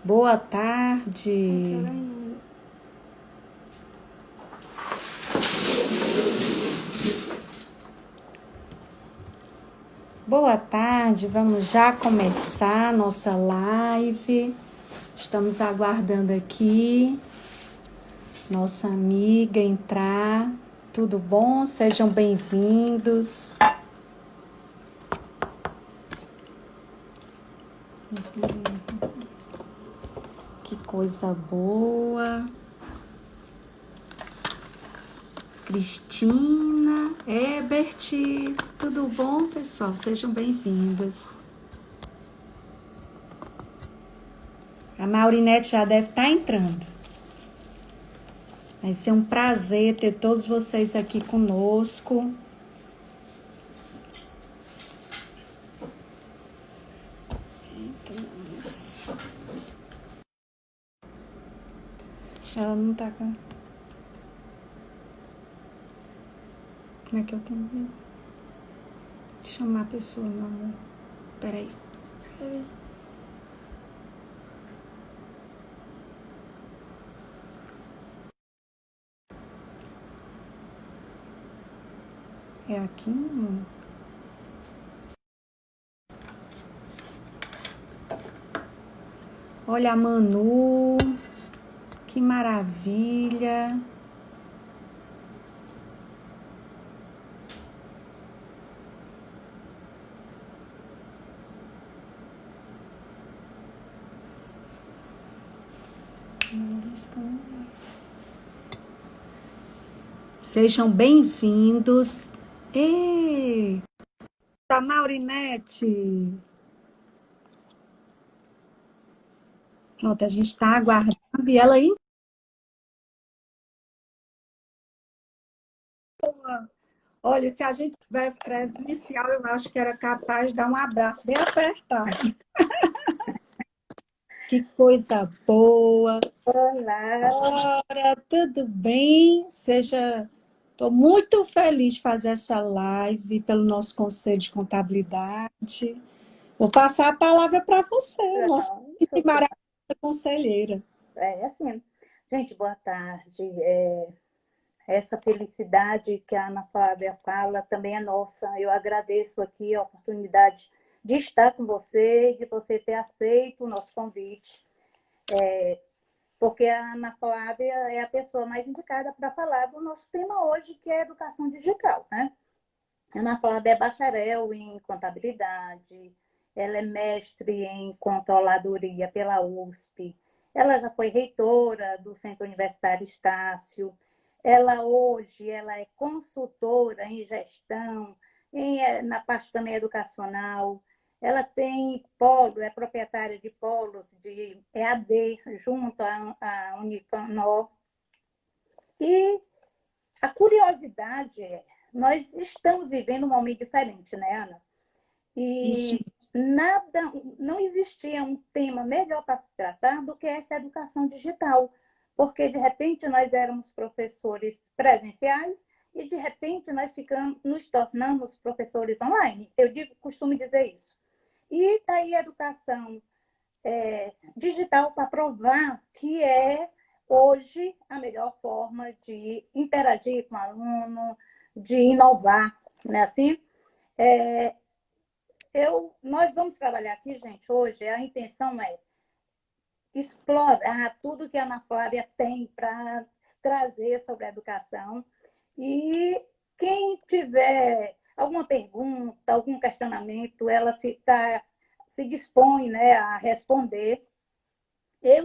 Boa tarde. Boa tarde, vamos já começar nossa live. Estamos aguardando aqui nossa amiga entrar. Tudo bom? Sejam bem-vindos. Que coisa boa. Cristina, Ebert, tudo bom, pessoal? Sejam bem-vindas. A Maurinete já deve estar entrando. Vai ser um prazer ter todos vocês aqui conosco. Ela não tá com... Como é que eu convido? Chamar a pessoa, meu amor. Peraí. Escrevi. É aqui, meu amor? Olha a Manu. Que maravilha. Sejam bem-vindos. Eita, Maurinete. Pronto, a gente está aguardando e ela aí. Olha, se a gente tivesse presencial, eu acho que era capaz de dar um abraço bem apertado. Que coisa boa. Olá. Ora, tudo bem? Estou muito feliz de fazer essa live pelo nosso Conselho de Contabilidade. Vou passar a palavra para você, nossa maravilhosa conselheira. É assim, gente, boa tarde. Essa felicidade que a Ana Flávia fala também é nossa. Eu agradeço aqui a oportunidade de estar com você, de você ter aceito o nosso convite, porque a Ana Flávia é a pessoa mais indicada para falar do nosso tema hoje, que é educação digital, né? A Ana Flávia é bacharel em contabilidade, ela é mestre em controladoria pela USP, ela já foi reitora do Centro Universitário Estácio, ela é consultora em gestão, na parte também educacional, ela tem polo, é proprietária de polos de EAD junto à Unifanor. E a curiosidade é, nós estamos vivendo um momento diferente, né, Ana? Isso. E não existia um tema melhor para se tratar do que essa educação digital, porque de repente nós éramos professores presenciais e de repente nos tornamos professores online. Costumo dizer isso. E daí a educação digital para provar que é hoje a melhor forma de interagir com o aluno, de inovar, né? Assim, nós vamos trabalhar aqui, gente, hoje, a intenção é explorar tudo que a Ana Flávia tem para trazer sobre a educação e quem tiver alguma pergunta, algum questionamento, ela se dispõe, né, a responder. Eu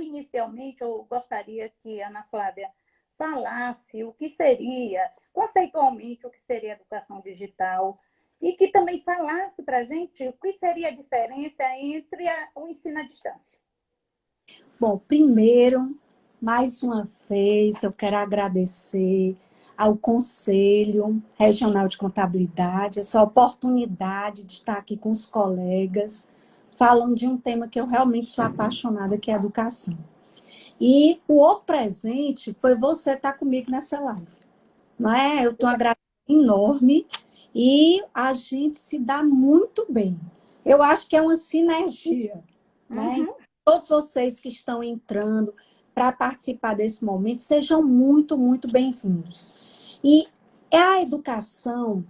gostaria que a Ana Flávia falasse o que seria, conceitualmente, o que seria educação digital, e que também falasse para a gente o que seria a diferença entre o ensino à distância. Bom, primeiro, mais uma vez, eu quero agradecer ao Conselho Regional de Contabilidade, essa oportunidade de estar aqui com os colegas, falando de um tema que eu realmente sou apaixonada, que é a educação. E o outro presente foi você estar comigo nessa live. Não é? Eu estou agradecendo enorme e a gente se dá muito bem. Eu acho que é uma sinergia, né? Uhum. todos vocês que estão entrando para participar desse momento, sejam muito, muito bem-vindos. E a educação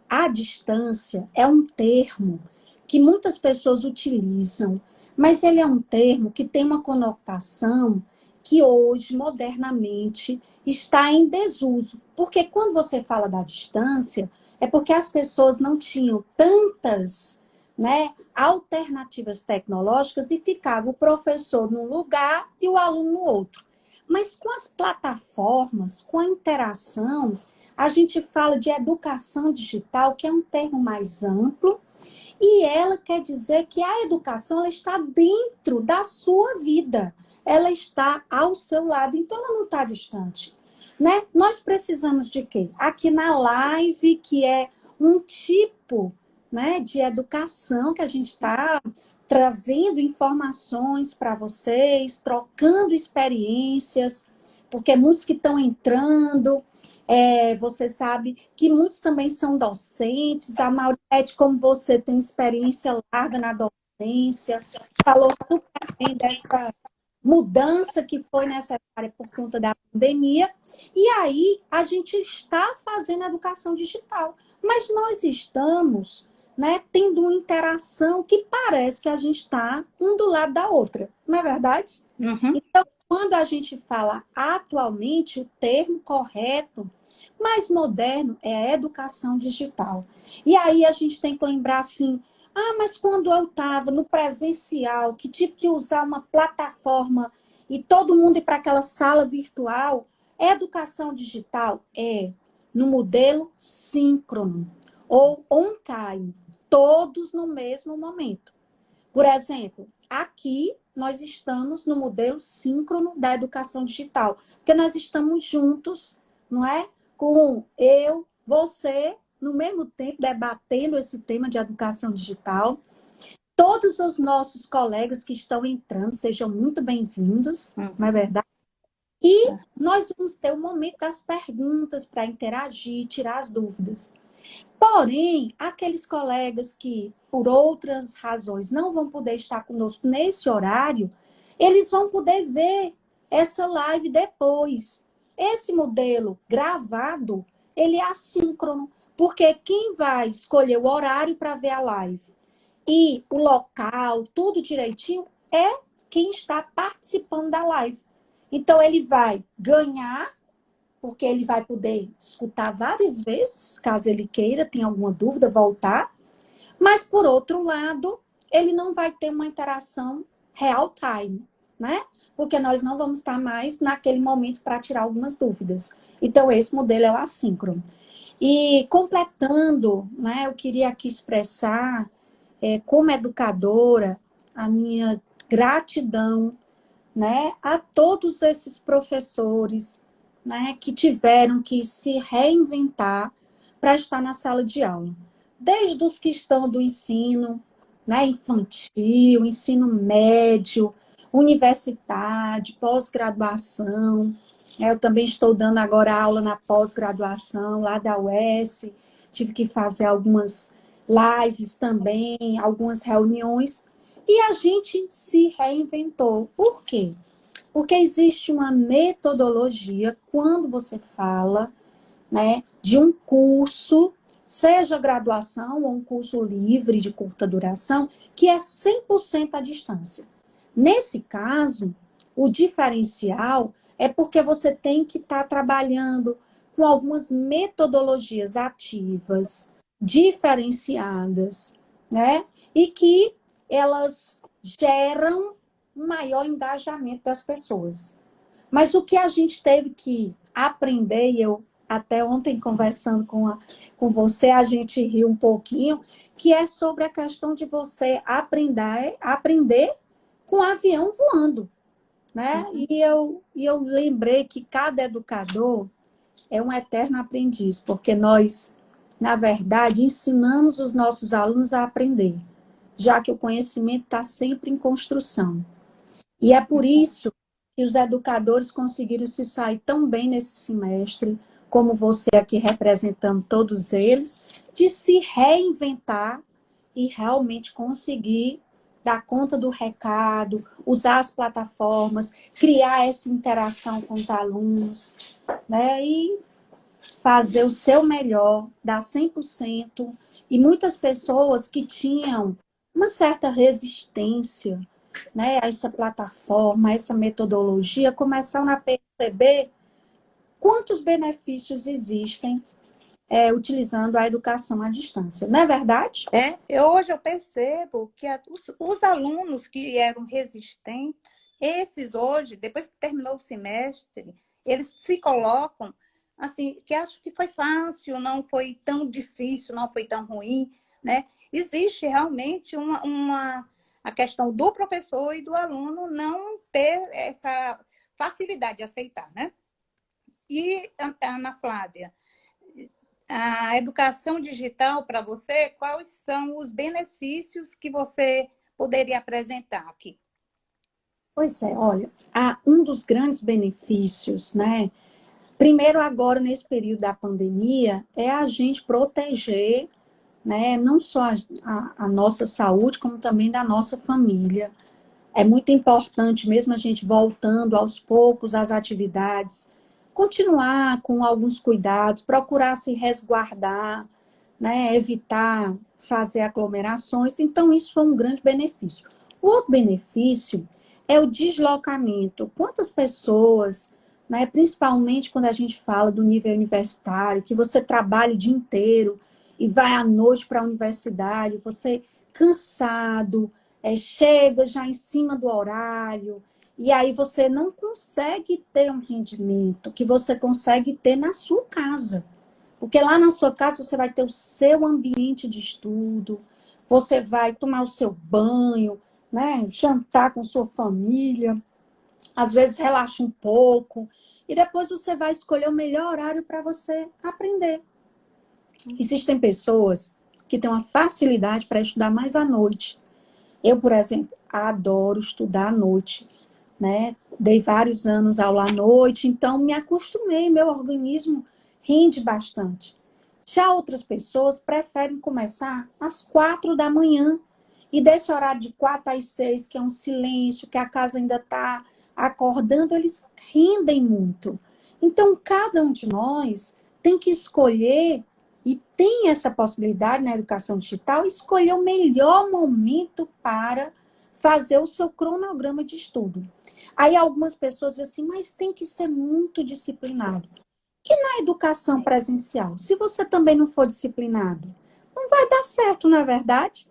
à distância é um termo que muitas pessoas utilizam, mas ele é um termo que tem uma conotação que hoje, modernamente, está em desuso. Porque quando você fala da distância, é porque as pessoas não tinham tantas, né, alternativas tecnológicas e ficava o professor num lugar e o aluno no outro. Mas com as plataformas, com a interação, a gente fala de educação digital, que é um termo mais amplo, e ela quer dizer que a educação ela está dentro da sua vida, ela está ao seu lado, então ela não está distante. Né? Nós precisamos de quê? Aqui na live, que é um tipo, né, de educação que a gente está trazendo informações para vocês, trocando experiências, porque muitos que estão entrando, você sabe que muitos também são docentes, a Maurete, como você tem experiência larga na docência, falou super bem dessa mudança que foi necessária por conta da pandemia, e aí a gente está fazendo educação digital, mas nós estamos, né, tendo uma interação que parece que a gente está um do lado da outra, não é verdade? Uhum. Então, quando a gente fala atualmente, o termo correto, mais moderno, é a educação digital. E aí a gente tem que lembrar assim, mas quando eu estava no presencial, que tive que usar uma plataforma e todo mundo ir para aquela sala virtual, educação digital é no modelo síncrono ou on-time, todos no mesmo momento. Por exemplo, aqui nós estamos no modelo síncrono da educação digital, porque nós estamos juntos, não é? Com eu, você, no mesmo tempo, debatendo esse tema de educação digital. Todos os nossos colegas que estão entrando, sejam muito bem-vindos, não é verdade? E nós vamos ter o momento das perguntas para interagir, tirar as dúvidas. Porém, aqueles colegas que, por outras razões, não vão poder estar conosco nesse horário, eles vão poder ver essa live depois. Esse modelo gravado, ele é assíncrono, porque quem vai escolher o horário para ver a live e o local, tudo direitinho, é quem está participando da live. Então, ele vai ganhar, porque ele vai poder escutar várias vezes, caso ele queira, tenha alguma dúvida, voltar. Mas, por outro lado, ele não vai ter uma interação real time, né? Porque nós não vamos estar mais naquele momento para tirar algumas dúvidas. Então, esse modelo é o assíncrono. E, completando, né, eu queria aqui expressar, como educadora, a minha gratidão, né, a todos esses professores, né, que tiveram que se reinventar para estar na sala de aula. Desde os que estão do ensino, né, infantil, ensino médio, universidade, pós-graduação. Eu também estou dando agora aula na pós-graduação, lá da UES. Tive que fazer algumas lives também, algumas reuniões. E a gente se reinventou. Por quê? Porque existe uma metodologia quando você fala, né, de um curso, seja graduação ou um curso livre de curta duração, que é 100% à distância. Nesse caso, o diferencial é porque você tem que estar trabalhando com algumas metodologias ativas, diferenciadas, né? E que elas geram um maior engajamento das pessoas. Mas o que a gente teve que aprender, e eu até ontem conversando com você, a gente riu um pouquinho, que é sobre a questão de você aprender com o avião voando, né? E eu lembrei que cada educador é um eterno aprendiz, porque nós, na verdade, ensinamos os nossos alunos a aprender, já que o conhecimento está sempre em construção. E é por isso que os educadores conseguiram se sair tão bem nesse semestre, como você aqui representando todos eles, de se reinventar e realmente conseguir dar conta do recado, usar as plataformas, criar essa interação com os alunos, né? E fazer o seu melhor, dar 100%. E muitas pessoas que tinham uma certa resistência, né, a essa plataforma, a essa metodologia, começaram a perceber quantos benefícios existem utilizando a educação à distância. Não é verdade? Hoje eu percebo que os alunos que eram resistentes, esses hoje, depois que terminou o semestre, eles se colocam assim, que acho que foi fácil, não foi tão difícil, não foi tão ruim, né? Existe realmente a questão do professor e do aluno não ter essa facilidade de aceitar, né? E, Ana Flávia, a educação digital para você, quais são os benefícios que você poderia apresentar aqui? Pois é, olha, um dos grandes benefícios, né? Primeiro, agora, nesse período da pandemia, é a gente proteger, né, não só a nossa saúde, como também da nossa família. É muito importante, mesmo a gente voltando aos poucos às atividades, continuar com alguns cuidados, procurar se resguardar, né, evitar fazer aglomerações. Então, isso foi um grande benefício. O outro benefício é o deslocamento. Quantas pessoas, né, principalmente quando a gente fala do nível universitário, que você trabalha o dia inteiro e vai à noite para a universidade, você cansado, chega já em cima do horário, e aí você não consegue ter um rendimento que você consegue ter na sua casa. Porque lá na sua casa você vai ter o seu ambiente de estudo, você vai tomar o seu banho, né, jantar com sua família, às vezes relaxa um pouco, e depois você vai escolher o melhor horário para você aprender. Existem pessoas que têm uma facilidade para estudar mais à noite. Eu, por exemplo, adoro estudar à noite, né? Dei vários anos aula à noite, então me acostumei, meu organismo rende bastante. Já outras pessoas preferem começar às 4 da manhã e desse horário de 4 às 6, que é um silêncio, que a casa ainda está acordando, eles rendem muito. Então, cada um de nós tem que escolher, e tem essa possibilidade na educação digital, escolher o melhor momento para fazer o seu cronograma de estudo. Aí algumas pessoas dizem assim, mas tem que ser muito disciplinado. Que na educação presencial, se você também não for disciplinado, não vai dar certo, não é verdade?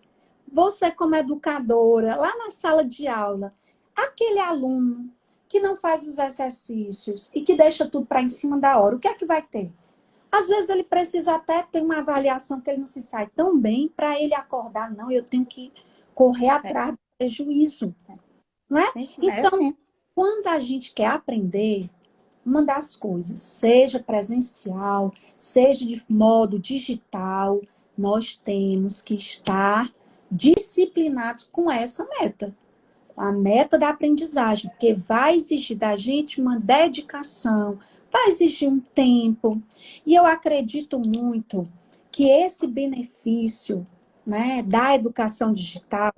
Você como educadora, lá na sala de aula, aquele aluno que não faz os exercícios e que deixa tudo para em cima da hora, o que é que vai ter? Às vezes ele precisa até ter uma avaliação que ele não se sai tão bem para ele acordar, não, eu tenho que correr atrás do prejuízo, não é? Sim, sim, Então, sim. quando a gente quer aprender, uma das coisas, seja presencial, seja de modo digital, nós temos que estar disciplinados com essa meta. A meta da aprendizagem, porque vai exigir da gente uma dedicação, vai exigir um tempo. E eu acredito muito que esse benefício, né, da educação digital,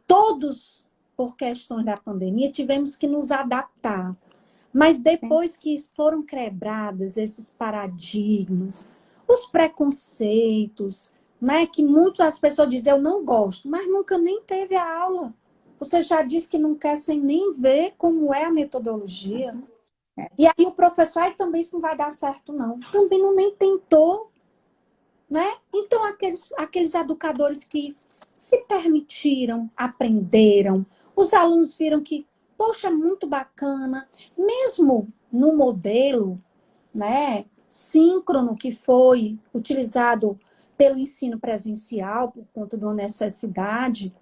todos, por questões da pandemia, tivemos que nos adaptar. Mas depois que foram quebrados esses paradigmas, os preconceitos, né, que muitas pessoas dizem, eu não gosto, mas nunca nem teve a aula. Você já disse que não quer sem nem ver como é a metodologia. E aí o professor, aí também isso não vai dar certo, não. Também não nem tentou, né? Então, aqueles educadores que se permitiram, aprenderam, os alunos viram que, poxa, muito bacana, mesmo no modelo, né, síncrono que foi utilizado pelo ensino presencial, por conta de uma necessidade,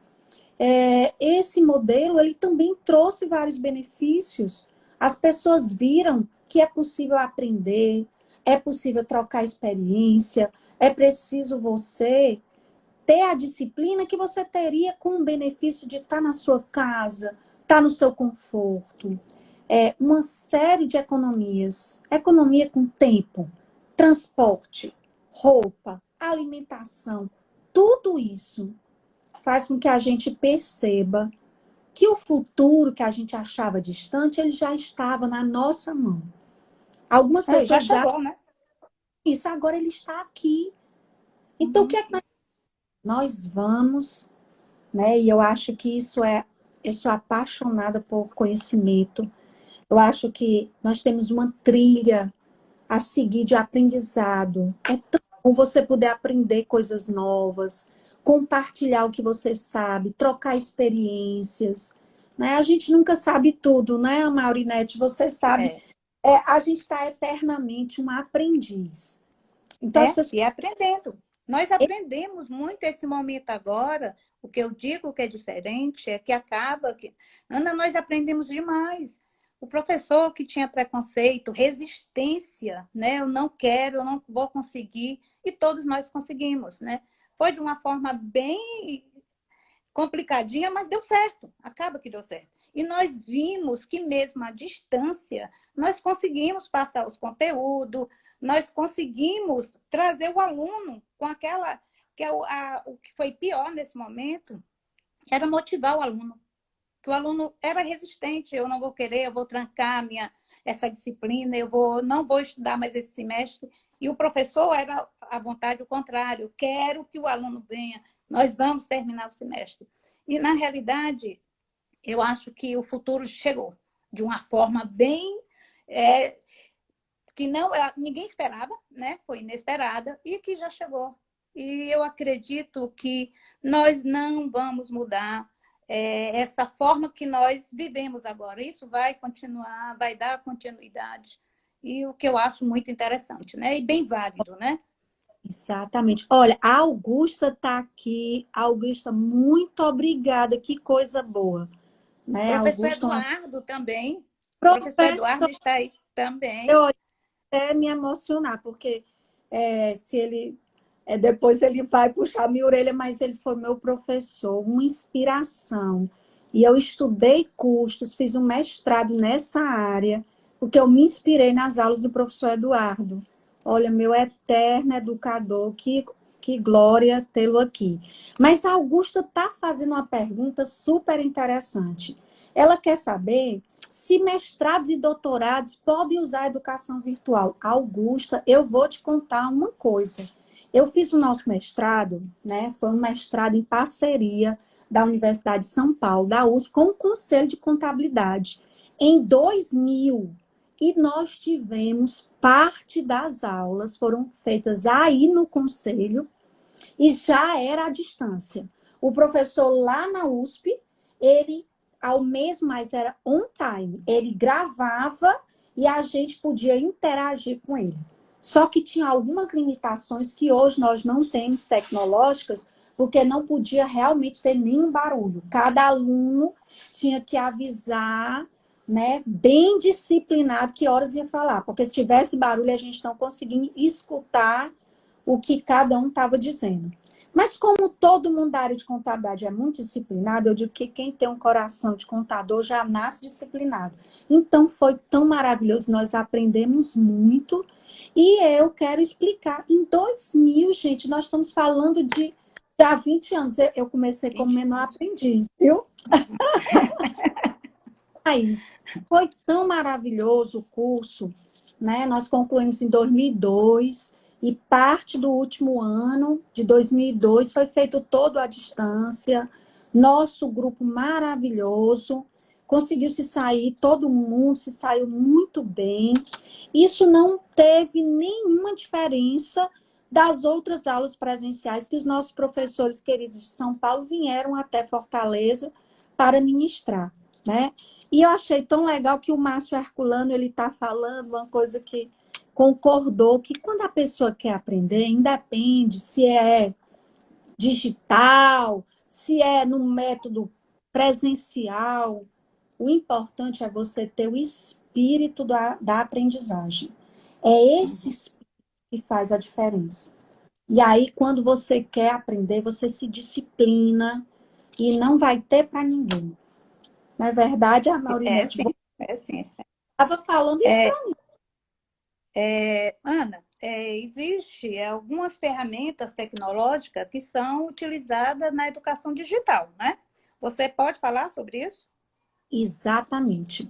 esse modelo ele também trouxe vários benefícios. As pessoas viram que é possível aprender, é possível trocar experiência, é preciso você ter a disciplina que você teria com o benefício de estar na sua casa, estar no seu conforto. Uma série de economias. Economia com tempo, transporte, roupa, alimentação, tudo isso faz com que a gente perceba que o futuro que a gente achava distante, ele já estava na nossa mão. Algumas Já pessoas já... chegou, né? Isso, agora ele está aqui. Então, o que é que nós vamos, né? E eu acho que isso é... Eu sou apaixonada por conhecimento. Eu acho que nós temos uma trilha a seguir de aprendizado. É tão bom você poder aprender coisas novas, compartilhar o que você sabe, trocar experiências. Né? A gente nunca sabe tudo, né, Maurinete? Você sabe, É, a gente está eternamente um aprendiz. Então, as pessoas... e aprendendo. Nós aprendemos muito esse momento agora. O que eu digo que é diferente é que acaba que... Ana, nós aprendemos demais. O professor que tinha preconceito, resistência, né? Eu não quero, eu não vou conseguir. E todos nós conseguimos, né? Foi de uma forma bem complicadinha, mas deu certo. Acaba que deu certo. E nós vimos que mesmo à distância, nós conseguimos passar os conteúdos, nós conseguimos trazer o aluno com aquela... que é o que foi pior nesse momento, era motivar o aluno. Que o aluno era resistente, eu não vou querer, eu vou trancar essa disciplina, não vou estudar mais esse semestre. E o professor era à vontade o contrário, quero que o aluno venha, nós vamos terminar o semestre. E, na realidade, eu acho que o futuro chegou de uma forma bem... que não, ninguém esperava, né? Foi inesperada e que já chegou. E eu acredito que nós não vamos mudar essa forma que nós vivemos agora. Isso vai continuar, vai dar continuidade. E o que eu acho muito interessante, né? E bem válido, né? Exatamente. Olha, a Augusta está aqui. Augusta, muito obrigada. Que coisa boa. Né? Professor Augusta, uma Eduardo também. Professor professora. Eduardo está aí também. Eu até me emocionar, porque se ele depois ele vai puxar minha orelha, mas ele foi meu professor, uma inspiração. E eu estudei custos, fiz um mestrado nessa área, porque eu me inspirei nas aulas do professor Eduardo. Olha, meu eterno educador, que glória tê-lo aqui. Mas a Augusta está fazendo uma pergunta super interessante. Ela quer saber se mestrados e doutorados podem usar a educação virtual. Augusta, eu vou te contar uma coisa. Eu fiz o nosso mestrado, né? Foi um mestrado em parceria da Universidade de São Paulo, da USP, com o Conselho de Contabilidade, em 2000. E nós tivemos parte das aulas, foram feitas aí no Conselho, e já era à distância. O professor lá na USP, ele ao mesmo, mas era on time. Ele gravava e a gente podia interagir com ele. Só que tinha algumas limitações que hoje nós não temos tecnológicas, porque não podia realmente ter nenhum barulho. Cada aluno tinha que avisar, né, bem disciplinado que horas ia falar, porque se tivesse barulho a gente não conseguia escutar o que cada um estava dizendo. Mas como todo mundo da área de contabilidade é muito disciplinado, eu digo que quem tem um coração de contador já nasce disciplinado. Então foi tão maravilhoso, nós aprendemos muito. E eu quero explicar, em 2000, gente, nós estamos falando de há 20 anos. Eu comecei como menor aprendiz, viu? Mas foi tão maravilhoso o curso, né? Nós concluímos em 2002 e parte do último ano, de 2002, foi feito todo à distância. Nosso grupo maravilhoso, conseguiu se sair, todo mundo se saiu muito bem. Isso não teve nenhuma diferença das outras aulas presenciais que os nossos professores queridos de São Paulo vieram até Fortaleza para ministrar, né? E eu achei tão legal que o Márcio Herculano, ele está falando uma coisa que concordou, que quando a pessoa quer aprender, independe se é digital, se é no método presencial, o importante é você ter o espírito da aprendizagem. É esse espírito que faz a diferença. E aí, quando você quer aprender, você se disciplina e não vai ter para ninguém. Na verdade, a Maurinete Sim, é sim. estava falando isso para mim. Ana, existe algumas ferramentas tecnológicas que são utilizadas na educação digital, né? Você pode falar sobre isso? Exatamente.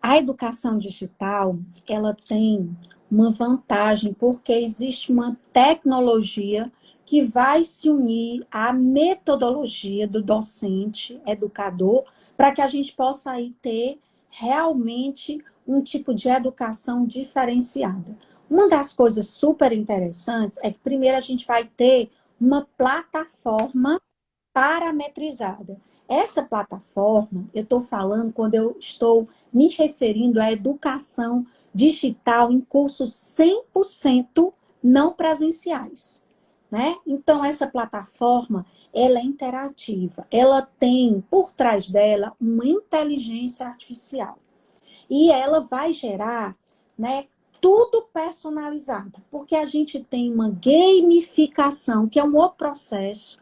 A educação digital, ela tem uma vantagem porque existe uma tecnologia que vai se unir à metodologia do docente, educador, para que a gente possa aí ter realmente um tipo de educação diferenciada. Uma das coisas super interessantes é que primeiro a gente vai ter uma plataforma parametrizada. Essa plataforma, eu estou falando quando eu estou me referindo à educação digital em cursos 100% não presenciais. Né? Então, essa plataforma, ela é interativa, ela tem por trás dela uma inteligência artificial. E ela vai gerar, né, tudo personalizado, porque a gente tem uma gamificação, que é um outro processo,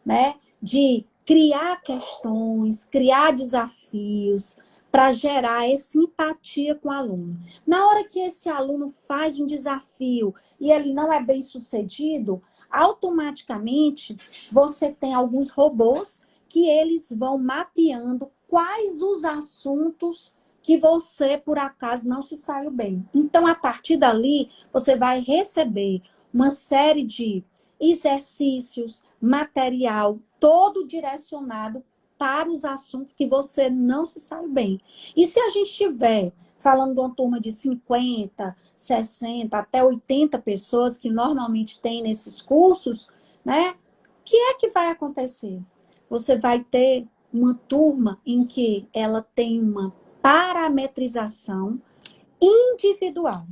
né, de criar questões, criar desafios para gerar essa empatia com o aluno. Na hora que esse aluno faz um desafio e ele não é bem sucedido, automaticamente você tem alguns robôs que eles vão mapeando quais os assuntos que você, por acaso, não se saiu bem. Então, a partir dali, você vai receber uma série de exercícios, material, todo direcionado para os assuntos que você não se saiu bem. E se a gente estiver falando de uma turma de 50, 60, até 80 pessoas que normalmente tem nesses cursos, né? O que é que vai acontecer? Você vai ter uma turma em que ela tem uma parametrização individual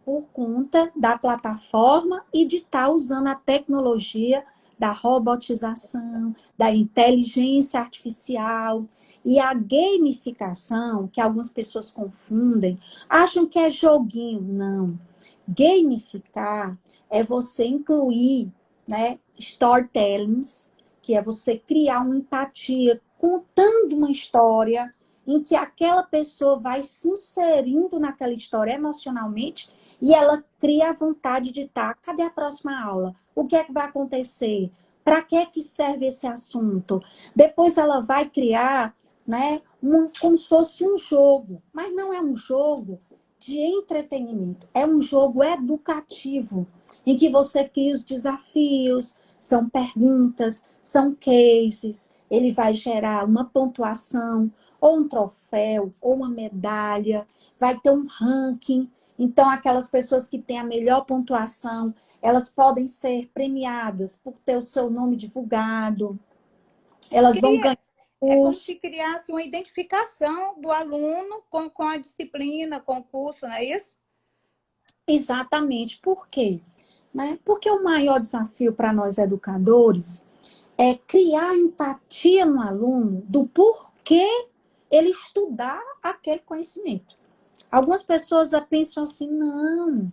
por conta da plataforma e de estar usando a tecnologia da robotização, da inteligência artificial e a gamificação, que algumas pessoas confundem, acham que é joguinho. Não. Gamificar é você incluir, né, storytellings, que é você criar uma empatia contando uma história em que aquela pessoa vai se inserindo naquela história emocionalmente e ela cria a vontade de estar. Cadê a próxima aula? O que é que vai acontecer? Para que serve esse assunto? Depois ela vai criar, né, como se fosse um jogo, mas não é um jogo de entretenimento, é um jogo educativo, em que você cria os desafios, são perguntas, são cases, ele vai gerar uma pontuação, ou um troféu, ou uma medalha, vai ter um ranking. Então, aquelas pessoas que têm a melhor pontuação, elas podem ser premiadas por ter o seu nome divulgado, elas vão ganhar É como curso. se criasse uma identificação do aluno com a disciplina, com o curso, não é isso? Exatamente. Por quê? Né? Porque o maior desafio para nós educadores é criar empatia no aluno do porquê ele estudar aquele conhecimento. Algumas pessoas pensam assim, não,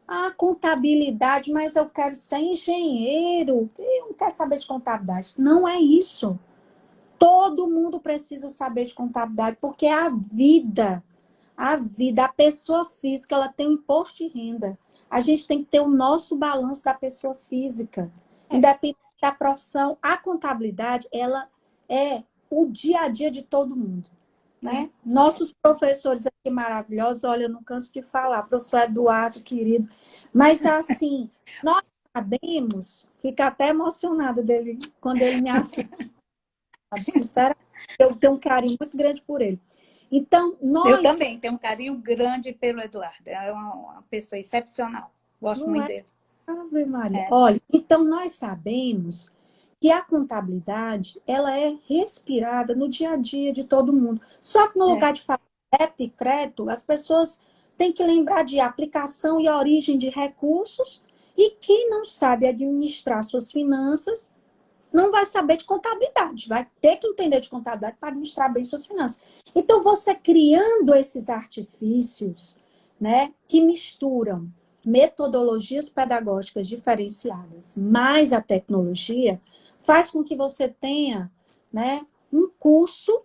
a contabilidade, mas eu quero ser engenheiro, eu não quero saber de contabilidade. Não é isso. Todo mundo precisa saber de contabilidade, porque a pessoa física, ela tem um imposto de renda. A gente tem que ter o nosso balanço da pessoa física. Independente da profissão, a contabilidade, ela é o dia a dia de todo mundo. Né? Nossos professores aqui maravilhosos, olha, eu não canso de falar, professor Eduardo, querido, mas assim, nós sabemos, fica até emocionada dele quando ele me assiste, sinceramente, eu tenho um carinho muito grande por ele. Então, Eu nós também tenho um carinho grande pelo Eduardo, é uma pessoa excepcional, gosto não muito é dele. Ave Maria. É, Olha, então nós sabemos que a contabilidade, ela é respirada no dia a dia de todo mundo. Só que no é. lugar de falar débito e crédito, as pessoas têm que lembrar de aplicação e origem de recursos, e quem não sabe administrar suas finanças não vai saber de contabilidade, vai ter que entender de contabilidade para administrar bem suas finanças. Então, você criando esses artifícios, né, que misturam metodologias pedagógicas diferenciadas, mais a tecnologia, faz com que você tenha, né, um curso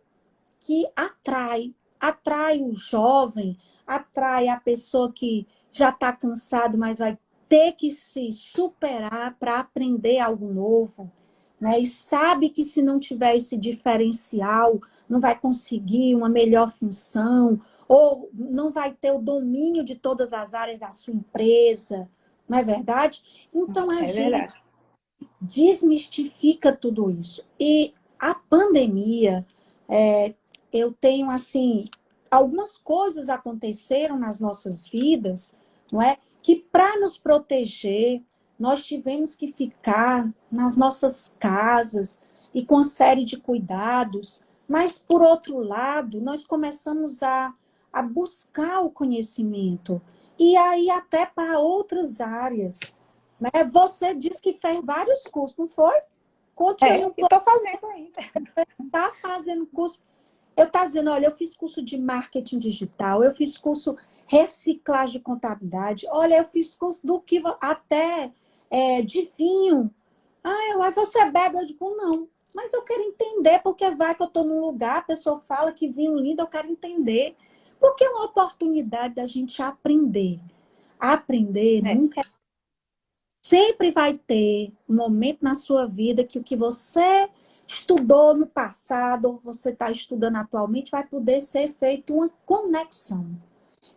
que atrai o jovem, atrai a pessoa que já está cansado, mas vai ter que se superar para aprender algo novo, né? E sabe que se não tiver esse diferencial, não vai conseguir uma melhor função, ou não vai ter o domínio de todas as áreas da sua empresa, não é verdade? Então, a É gente verdade. desmistifica tudo isso. E a pandemia, eu tenho, assim, algumas coisas aconteceram nas nossas vidas, não é? Que para nos proteger, nós tivemos que ficar nas nossas casas e com série de cuidados, mas, por outro lado, nós começamos a buscar o conhecimento, e aí até para outras áreas, né? Você disse que fez vários cursos, não foi? Conte-me um E pouco, estou fazendo ainda. tá fazendo curso. Eu estava dizendo, olha, eu fiz curso de marketing digital, eu fiz curso reciclagem de contabilidade, olha, eu fiz curso do que até de vinho. Aí você bebe? Eu digo, não. Mas eu quero entender, porque vai que eu estou num lugar, a pessoa fala que vinho lindo, eu quero entender. Porque é uma oportunidade da gente aprender. Aprender É, nunca. Sempre vai ter um momento na sua vida que o que você estudou no passado, ou você está estudando atualmente, vai poder ser feito uma conexão.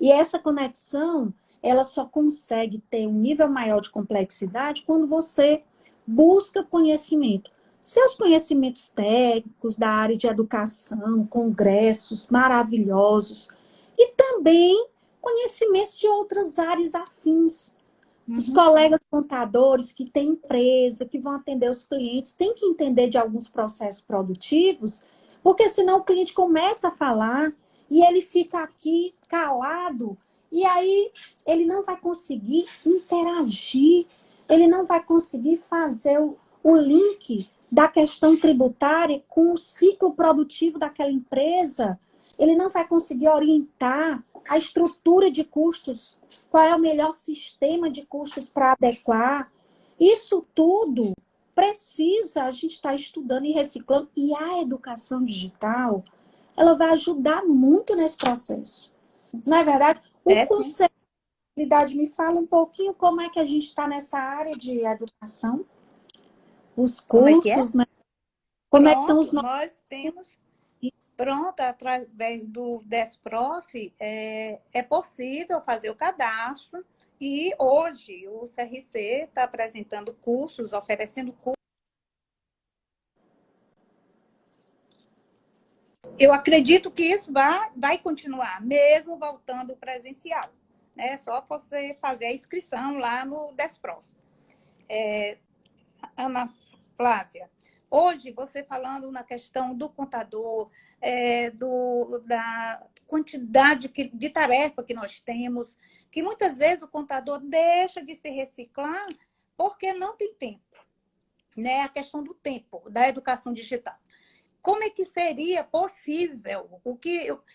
E essa conexão, ela só consegue ter um nível maior de complexidade quando você busca conhecimento. Seus conhecimentos técnicos da área de educação, congressos maravilhosos, e também conhecimentos de outras áreas afins. Os uhum, colegas contadores que têm empresa, que vão atender os clientes, têm que entender de alguns processos produtivos, porque senão o cliente começa a falar e ele fica aqui calado, e aí ele não vai conseguir interagir, ele não vai conseguir fazer o link da questão tributária com o ciclo produtivo daquela empresa, ele não vai conseguir orientar a estrutura de custos, qual é o melhor sistema de custos para adequar. Isso tudo precisa a gente estar estudando e reciclando. E a educação digital, ela vai ajudar muito nesse processo. Não é verdade? O é sim. conselho de idade, me fala um pouquinho como é que a gente está nessa área de educação, os Como é que é? cursos, né? Como é que estão os Pronto, nossos. nós temos. Pronto, através do Desprof, é possível fazer o cadastro e hoje o CRC está apresentando cursos, oferecendo cursos. Eu acredito que isso vai continuar, mesmo voltando presencial. É só você fazer a inscrição lá no Desprof. Ana Flávia, hoje você falando na questão do contador, da quantidade de tarefa que nós temos, que muitas vezes o contador deixa de se reciclar porque não tem tempo, né? A questão do tempo, da educação digital. Como é que seria possível,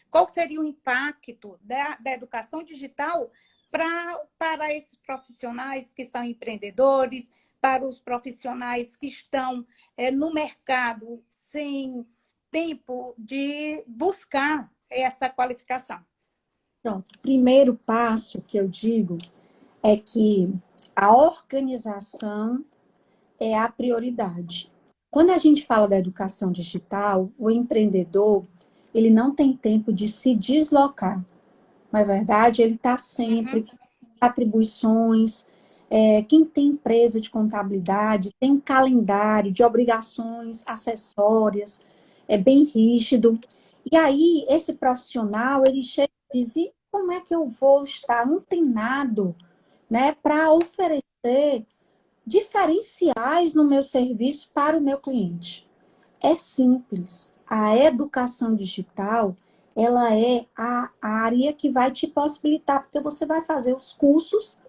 qual seria o impacto da educação digital para esses profissionais que são empreendedores, para os profissionais que estão no mercado sem tempo de buscar essa qualificação? Pronto. O primeiro passo que eu digo é que a organização é a prioridade. Quando a gente fala da educação digital, o empreendedor, ele não tem tempo de se deslocar. Não é verdade? Ele está sempre com atribuições. Quem tem empresa de contabilidade tem um calendário de obrigações acessórias, é bem rígido. E aí, esse profissional, ele chega e diz, e como é que eu vou estar antenado, né, para oferecer diferenciais no meu serviço para o meu cliente? É simples. A educação digital, ela é a área que vai te possibilitar, porque você vai fazer os cursos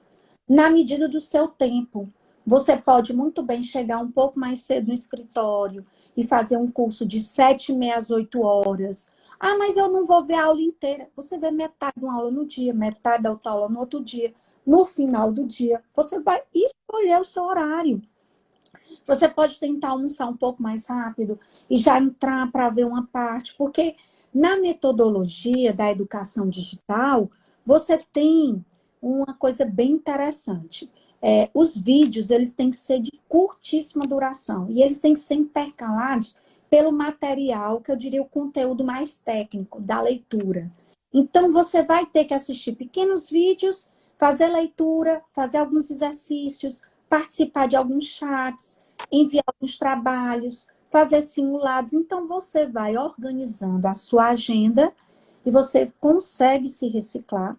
na medida do seu tempo. Você pode muito bem chegar um pouco mais cedo no escritório e fazer um curso de 7h30 às 8 horas. Ah, mas eu não vou ver a aula inteira. Você vê metade de uma aula no dia, metade da outra aula no outro dia. No final do dia, você vai escolher o seu horário. Você pode tentar almoçar um pouco mais rápido e já entrar para ver uma parte, porque na metodologia da educação digital, você tem uma coisa bem interessante. os vídeos, eles têm que ser de curtíssima duração e eles têm que ser intercalados pelo material, que eu diria o conteúdo mais técnico da leitura. Então, você vai ter que assistir pequenos vídeos, fazer leitura, fazer alguns exercícios, participar de alguns chats, enviar alguns trabalhos, fazer simulados. Então, você vai organizando a sua agenda e você consegue se reciclar,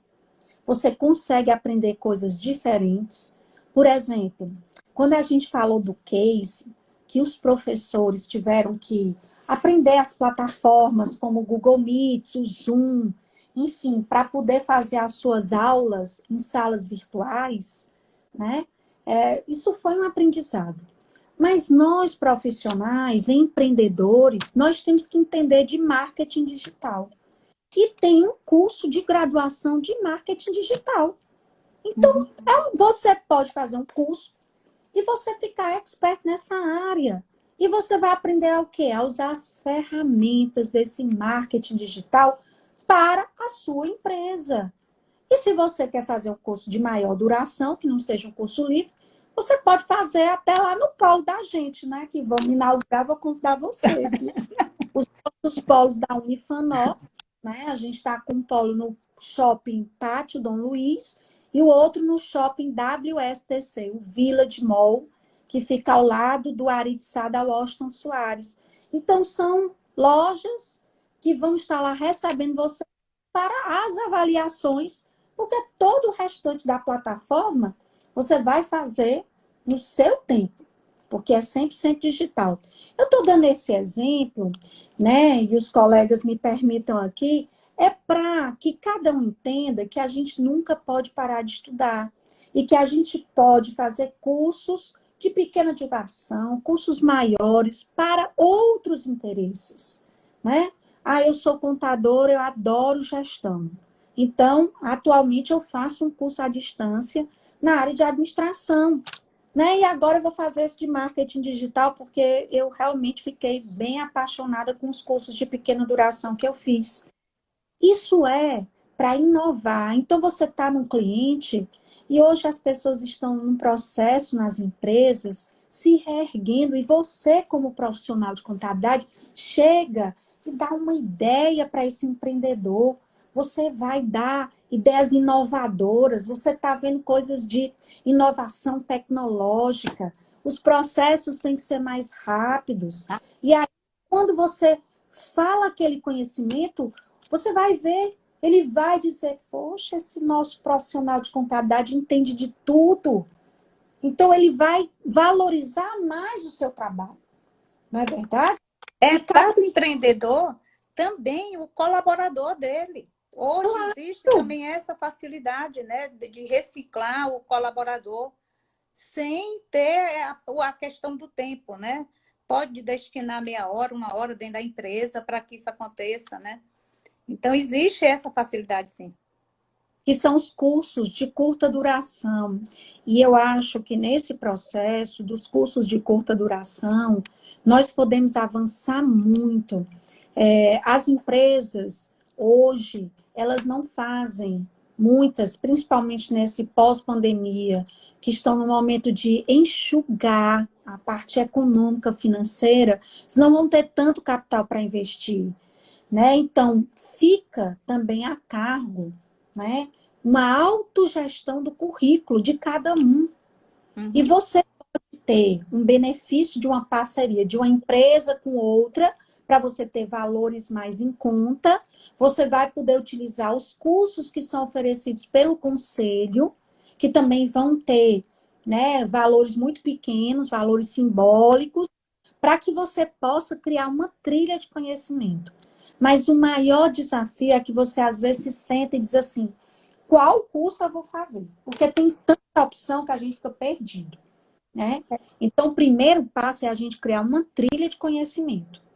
você consegue aprender coisas diferentes. Por exemplo, quando a gente falou do case, que os professores tiveram que aprender as plataformas como o Google Meet, o Zoom, enfim, para poder fazer as suas aulas em salas virtuais, né? Isso foi um aprendizado. Mas nós, profissionais, empreendedores, nós temos que entender de marketing digital, que tem um curso de graduação de marketing digital. Então, você pode fazer um curso e você ficar expert nessa área. E você vai aprender o quê? A usar as ferramentas desse marketing digital para a sua empresa. E se você quer fazer um curso de maior duração, que não seja um curso livre, você pode fazer até lá no polo da gente, né? Que vamos inaugurar, vou convidar você, viu? Os polos da Unifanó, né? A gente está com um polo no Shopping Pátio Dom Luiz e o outro no Shopping WSTC, o Village Mall, que fica ao lado do Aritzá da Washington Soares. Então, são lojas que vão estar lá recebendo você para as avaliações, porque todo o restante da plataforma você vai fazer no seu tempo, porque é 100% digital. Eu estou dando esse exemplo, né, e os colegas me permitam aqui, é para que cada um entenda que a gente nunca pode parar de estudar e que a gente pode fazer cursos de pequena duração, cursos maiores para outros interesses, né? Eu sou contadora, eu adoro gestão. Então, atualmente eu faço um curso à distância na área de administração, né? E agora eu vou fazer esse de marketing digital, porque eu realmente fiquei bem apaixonada com os cursos de pequena duração que eu fiz. Isso é para inovar. Então, você está num cliente e hoje as pessoas estão num processo nas empresas se reerguendo e você, como profissional de contabilidade, chega e dá uma ideia para esse empreendedor. Você vai dar ideias inovadoras, você está vendo coisas de inovação tecnológica, os processos têm que ser mais rápidos. E aí, quando você fala aquele conhecimento, você vai ver, ele vai dizer, poxa, esse nosso profissional de contabilidade entende de tudo. Então, ele vai valorizar mais o seu trabalho. Não é verdade? Cada empreendedor também o colaborador dele. Hoje Claro. existe também essa facilidade, né, de reciclar o colaborador sem ter a questão do tempo, né? Pode destinar meia hora, uma hora dentro da empresa para que isso aconteça, né? Então, existe essa facilidade, sim. Que são os cursos de curta duração. E eu acho que nesse processo dos cursos de curta duração, nós podemos avançar muito. As empresas, hoje, elas não fazem, muitas, principalmente nesse pós-pandemia, que estão no momento de enxugar a parte econômica, financeira, não vão ter tanto capital para investir, né? Então, fica também a cargo, né, uma autogestão do currículo de cada um. E você pode ter um benefício de uma parceria de uma empresa com outra, para você ter valores mais em conta. Você vai poder utilizar os cursos que são oferecidos pelo conselho, que também vão ter, né, valores muito pequenos, valores simbólicos, para que você possa criar uma trilha de conhecimento. Mas o maior desafio é que você, às vezes, se senta e diz assim, qual curso eu vou fazer? Porque tem tanta opção que a gente fica perdido, né? Então, o primeiro passo é a gente criar uma trilha de conhecimento.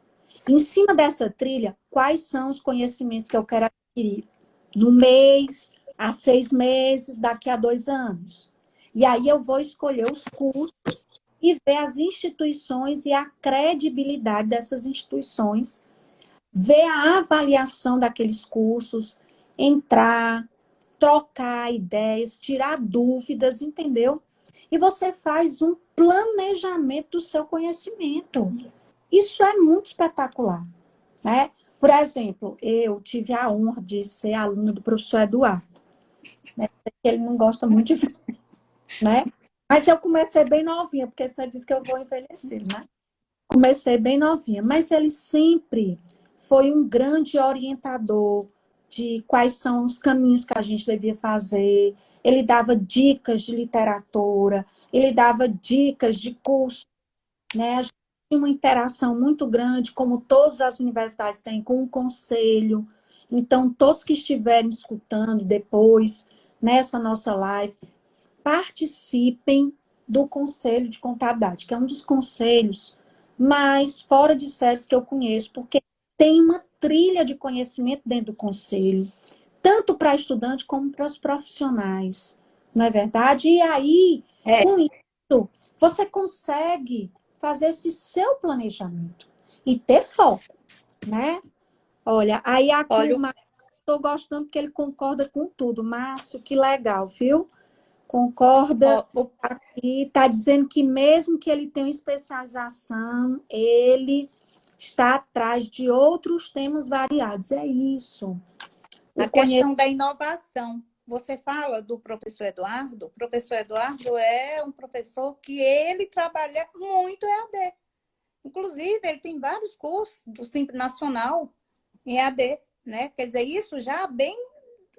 Em cima dessa trilha, quais são os conhecimentos que eu quero adquirir no mês, há 6 meses, daqui a 2 anos? E aí eu vou escolher os cursos e ver as instituições e a credibilidade dessas instituições, ver a avaliação daqueles cursos, entrar, trocar ideias, tirar dúvidas, entendeu? e você faz um planejamento do seu conhecimento. Isso é muito espetacular, né? Por exemplo, eu tive a honra de ser aluna do professor Eduardo, né? Ele não gosta muito de, né? Mas eu comecei bem novinha, porque você disse que eu vou envelhecer, né? Comecei bem novinha, mas ele sempre foi um grande orientador de quais são os caminhos que a gente devia fazer. Ele dava dicas de literatura, ele dava dicas de curso, né? A gente tinha uma interação muito grande, como todas as universidades têm, com o conselho. Então, todos que estiverem escutando depois, nessa nossa live, participem do Conselho de Contabilidade, que é um dos conselhos mais fora de séries que eu conheço, porque tem uma trilha de conhecimento dentro do conselho, tanto para estudante como para os profissionais, não é verdade? E aí, com isso, você consegue fazer esse seu planejamento e ter foco, né? Olha, aí aqui o Olha, Márcio, estou gostando porque ele concorda com tudo. Márcio, que legal, viu? Concorda e está dizendo que mesmo que ele tenha uma especialização, ele está atrás de outros temas variados. É isso. A O conhecimento. questão da inovação. Você fala do professor Eduardo. O professor Eduardo é um professor que ele trabalha muito EAD. Inclusive, ele tem vários cursos do Simples Nacional em EAD, né? Quer dizer, isso já bem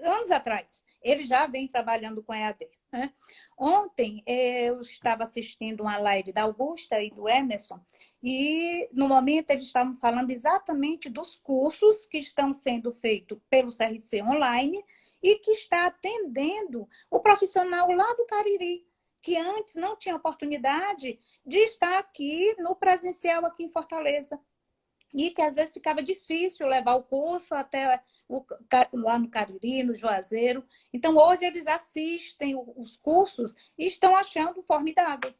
anos atrás. Ele já vem trabalhando com EAD. Né? Ontem eu estava assistindo uma live da Augusta e do Emerson, e no momento eles estavam falando exatamente dos cursos que estão sendo feitos pelo CRC online e que está atendendo o profissional lá do Cariri, que antes não tinha oportunidade de estar aqui no presencial aqui em Fortaleza. E que às vezes ficava difícil levar o curso até lá no Cariri, no Juazeiro. Então, hoje eles assistem os cursos e estão achando formidável.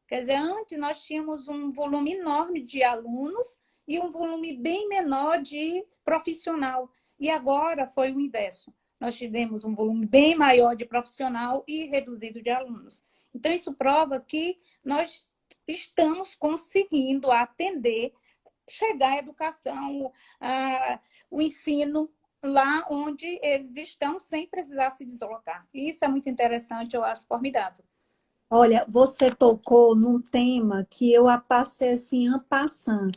Quer dizer, antes nós tínhamos um volume enorme de alunos e um volume bem menor de profissional. E agora foi o inverso. Nós tivemos um volume bem maior de profissional e reduzido de alunos. Então, isso prova que nós estamos conseguindo atender, chegar à educação, o ensino lá onde eles estão, sem precisar se deslocar. Isso é muito interessante, eu acho formidável. Olha, você tocou num tema que eu passei assim, en passant,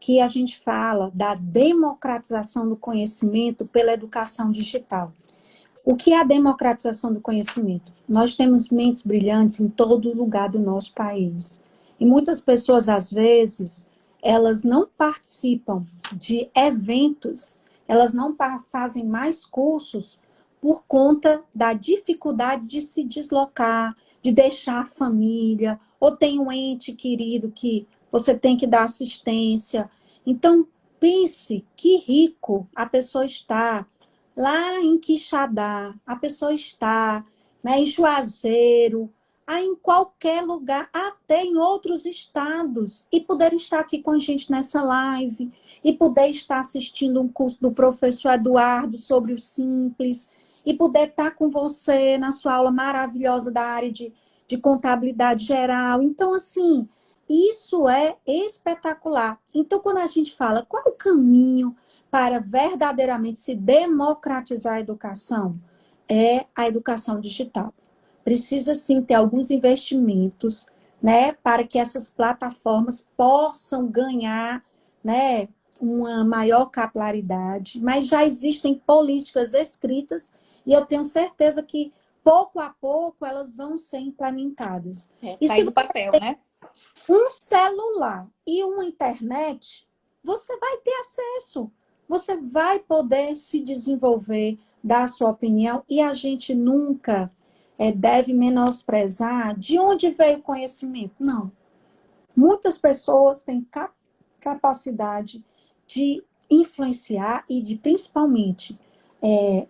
que a gente fala da democratização do conhecimento pela educação digital. O que é a democratização do conhecimento? Nós temos mentes brilhantes em todo lugar do nosso país. E muitas pessoas, às vezes, elas não participam de eventos, elas não fazem mais cursos por conta da dificuldade de se deslocar, de deixar a família, ou tem um ente querido que você tem que dar assistência. Então, pense que rico a pessoa está lá em Quixadá, a pessoa está, né, em Juazeiro, em qualquer lugar, até em outros estados, e poder estar aqui com a gente nessa live, e poder estar assistindo um curso do professor Eduardo sobre o Simples, e poder estar com você na sua aula maravilhosa da área de contabilidade geral. Então, assim, isso é espetacular. Então, quando a gente fala qual é o caminho para verdadeiramente se democratizar a educação, é a educação digital. Precisa sim ter alguns investimentos, né, para que essas plataformas possam ganhar, né, uma maior capilaridade, mas já existem políticas escritas e eu tenho certeza que pouco a pouco elas vão ser implementadas. E Sair se do você papel, tem né? um celular e uma internet, você vai ter acesso, você vai poder se desenvolver, dar a sua opinião, e a gente nunca deve menosprezar de onde veio o conhecimento. Não. Muitas pessoas têm capacidade de influenciar e de, principalmente,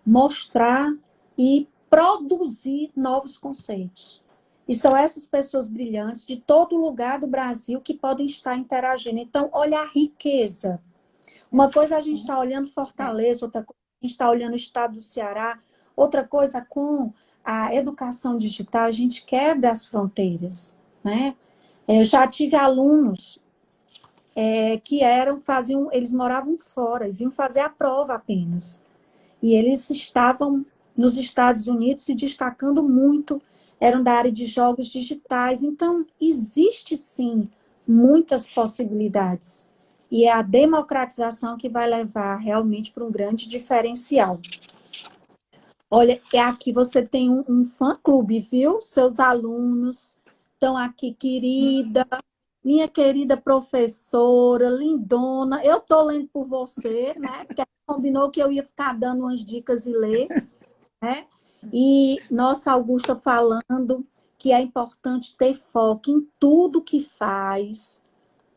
mostrar e produzir novos conceitos. E são essas pessoas brilhantes de todo lugar do Brasil que podem estar interagindo. Então, olha a riqueza. Uma coisa a gente está olhando Fortaleza, outra coisa a gente está olhando o estado do Ceará, outra coisa com a educação digital, a gente quebra as fronteiras, né? Eu já tive alunos que eles moravam fora e vinham fazer a prova apenas. E eles estavam nos Estados Unidos se destacando muito, eram da área de jogos digitais. Então, existe sim muitas possibilidades. E é a democratização que vai levar realmente para um grande diferencial. Olha, aqui você tem um fã-clube, viu? Seus alunos estão aqui, querida, minha querida professora, lindona. Eu estou lendo por você, né? Porque combinou que eu ia ficar dando umas dicas e ler, né? E nossa Augusta falando que é importante ter foco em tudo que faz,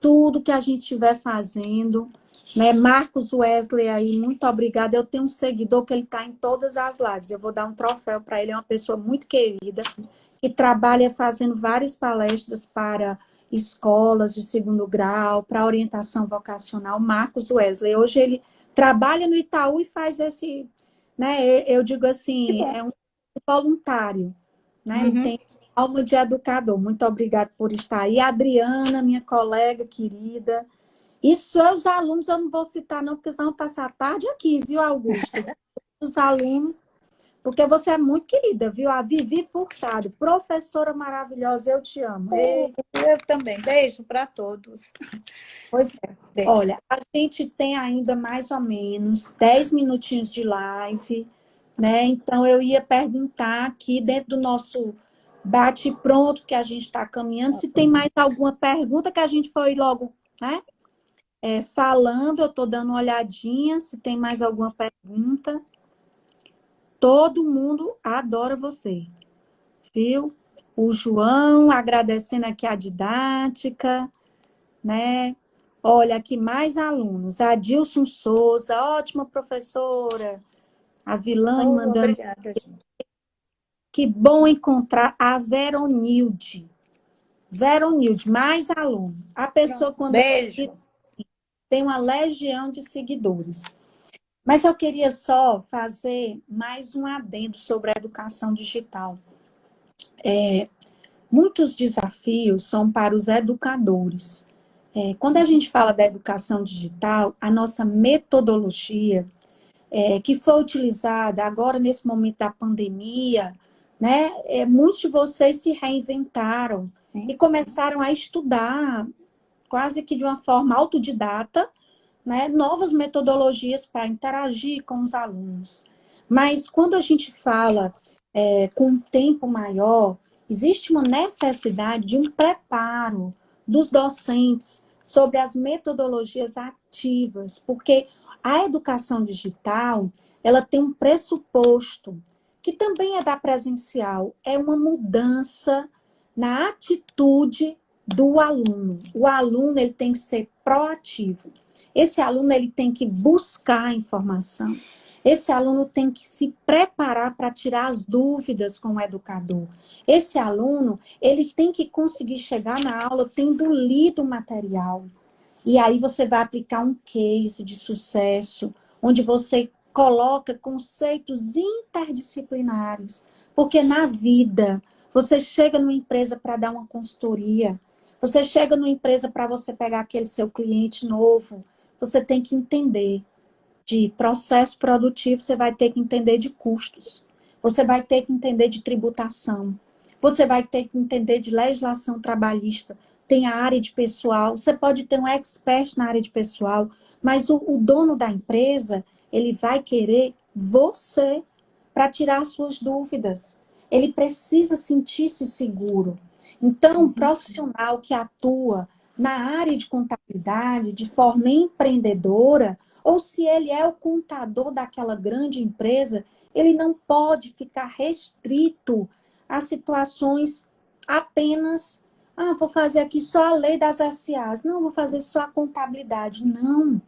tudo que a gente estiver fazendo, né? Marcos Wesley aí, muito obrigada. Eu tenho um seguidor que ele está em todas as lives. Eu vou dar um troféu para ele, é uma pessoa muito querida, que trabalha fazendo várias palestras para escolas de segundo grau, para orientação vocacional. Marcos Wesley. Hoje ele trabalha no Itaú e faz esse, né? Eu digo assim, é um voluntário, né? Ele tem alma de educador. Muito obrigada por estar aí. Adriana, minha colega querida. E seus alunos, eu não vou citar não, porque senão vão passar a tarde aqui, viu, Augusto? Os alunos, porque você é muito querida, viu? A Vivi Furtado, professora maravilhosa, eu te amo. Ei, Eu também. Beijo para todos. pois é. Beijo. Olha, a gente tem ainda mais ou menos 10 minutinhos de live, né? Então, eu ia perguntar aqui dentro do nosso bate-pronto que a gente está caminhando, se tem mais alguma pergunta que a gente foi logo, né? Falando, eu estou dando uma olhadinha, se tem mais alguma pergunta. Todo mundo adora você, viu? O João agradecendo aqui a didática, né? Olha, aqui mais alunos. A Dilson Souza, ótima professora. A Vilane mandando. Obrigada, gente. Que bom encontrar a Veronilde. Veronilde, mais aluno. A pessoa, quando Beijo. tem uma legião de seguidores. Mas eu queria só fazer mais um adendo sobre a educação digital. Muitos desafios são para os educadores. Quando a gente fala da educação digital, a nossa metodologia, que foi utilizada agora nesse momento da pandemia, né, muitos de vocês se reinventaram e começaram a estudar, quase que de uma forma autodidata, né, novas metodologias para interagir com os alunos. Mas quando a gente fala com um tempo maior, existe uma necessidade de um preparo dos docentes sobre as metodologias ativas, porque a educação digital, ela tem um pressuposto que também é da presencial, é uma mudança na atitude do aluno. O aluno, ele tem que ser proativo. Esse aluno, ele tem que buscar informação. Esse aluno tem que se preparar para tirar as dúvidas com o educador. Esse aluno, ele tem que conseguir chegar na aula tendo lido o material. E aí você vai aplicar um case de sucesso, onde você coloca conceitos interdisciplinares. Porque na vida, você chega numa empresa para dar uma consultoria, você chega numa empresa para você pegar aquele seu cliente novo, você tem que entender de processo produtivo, você vai ter que entender de custos, você vai ter que entender de tributação, você vai ter que entender de legislação trabalhista, tem a área de pessoal, você pode ter um expert na área de pessoal, mas o dono da empresa, ele vai querer você para tirar as suas dúvidas. Ele precisa sentir-se seguro. Então, um profissional que atua na área de contabilidade de forma empreendedora, ou se ele é o contador daquela grande empresa, ele não pode ficar restrito a situações apenas, vou fazer aqui só a lei das SAs, não, vou fazer só a contabilidade. Não.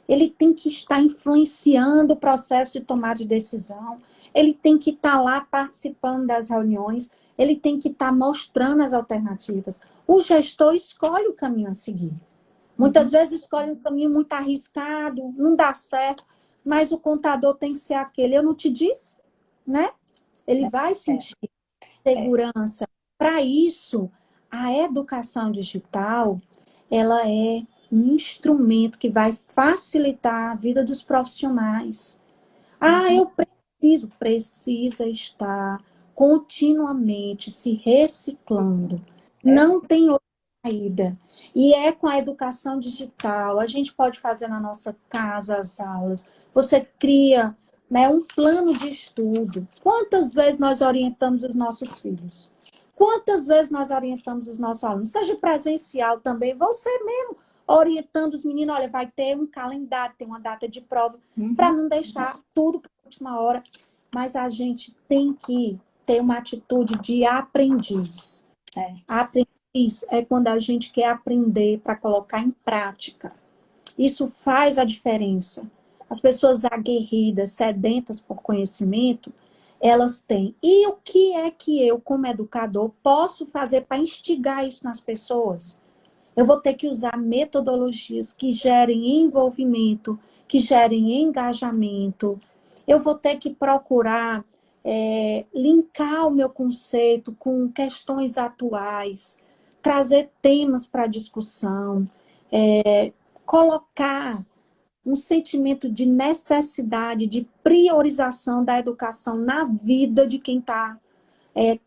Ele tem que estar influenciando o processo de tomada de decisão, ele tem que estar lá participando das reuniões, ele tem que estar mostrando as alternativas. O gestor escolhe o caminho a seguir. Muitas vezes escolhe um caminho muito arriscado, não dá certo, mas o contador tem que ser aquele. Eu não te disse, né? ele vai sentir segurança. Para isso, a educação digital, ela é um instrumento que vai facilitar a vida dos profissionais. Eu precisa estar continuamente se reciclando. Não tem outra saída. E é com a educação digital. A gente pode fazer na nossa casa as aulas. Você cria, né, um plano de estudo. Quantas vezes nós orientamos os nossos filhos? Quantas vezes nós orientamos os nossos alunos? Seja presencial também, você mesmo orientando os meninos, olha, vai ter um calendário, tem uma data de prova, para não deixar tudo para a última hora. Mas a gente tem que ter uma atitude de aprendiz. Aprendiz é quando a gente quer aprender para colocar em prática. Isso faz a diferença. As pessoas aguerridas, sedentas por conhecimento, elas têm. E o que é que eu, como educador, posso fazer para instigar isso nas pessoas? Eu vou ter que usar metodologias que gerem envolvimento, que gerem engajamento. Eu vou ter que procurar linkar o meu conceito com questões atuais, trazer temas para discussão, colocar um sentimento de necessidade, de priorização da educação na vida de quem está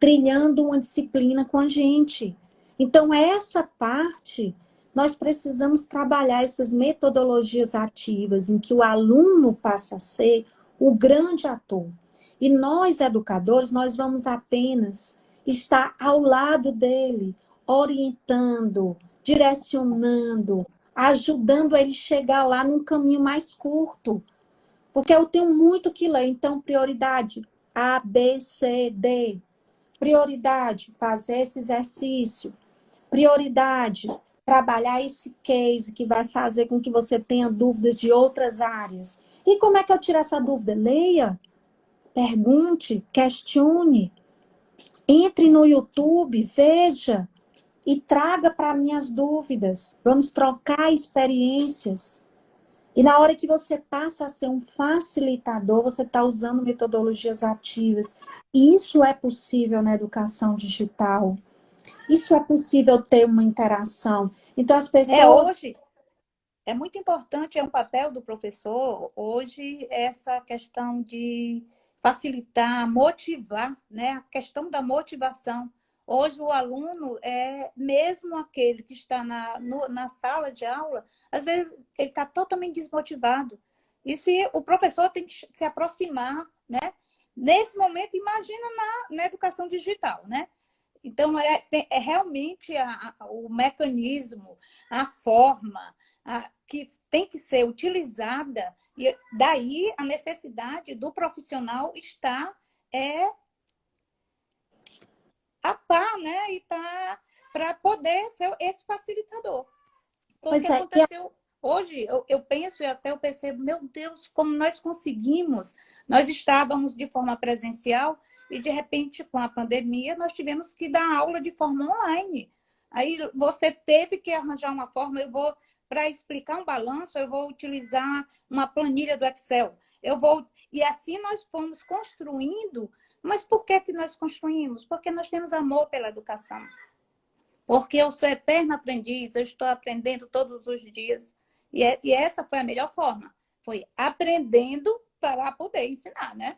trilhando uma disciplina com a gente. Então, essa parte, nós precisamos trabalhar essas metodologias ativas em que o aluno passa a ser o grande ator. E nós, educadores, nós vamos apenas estar ao lado dele, orientando, direcionando, ajudando ele chegar lá num caminho mais curto. Porque eu tenho muito que ler. Então, prioridade A, B, C, D. Prioridade, fazer esse exercício. Prioridade, trabalhar esse case que vai fazer com que você tenha dúvidas de outras áreas. E como é que eu tiro essa dúvida? Leia, pergunte, questione. Entre no YouTube, veja e traga para mim as dúvidas. Vamos trocar experiências. E na hora que você passa a ser um facilitador, você está usando metodologias ativas. E isso é possível na educação digital. Isso é possível ter uma interação. Então, as pessoas... Hoje, é muito importante, é um papel do professor, hoje, essa questão de facilitar, motivar, né? A questão da motivação. Hoje, o aluno, mesmo aquele que está na sala de aula, às vezes ele está totalmente desmotivado. E se o professor tem que se aproximar, né? Nesse momento, imagina na educação digital, né? Então, realmente o mecanismo, a forma que tem que ser utilizada, e daí a necessidade do profissional estar a par, né? E tá para poder ser esse facilitador. Foi o que aconteceu hoje. Eu penso e até eu percebo, meu Deus, como nós conseguimos. Nós estávamos de forma presencial e, de repente, com a pandemia, nós tivemos que dar aula de forma online. Aí você teve que arranjar uma forma, para explicar um balanço, eu vou utilizar uma planilha do Excel. E assim nós fomos construindo. Mas por que nós construímos? Porque nós temos amor pela educação. Porque eu sou eterna aprendiz, eu estou aprendendo todos os dias. E essa foi a melhor forma. Foi aprendendo para poder ensinar, né?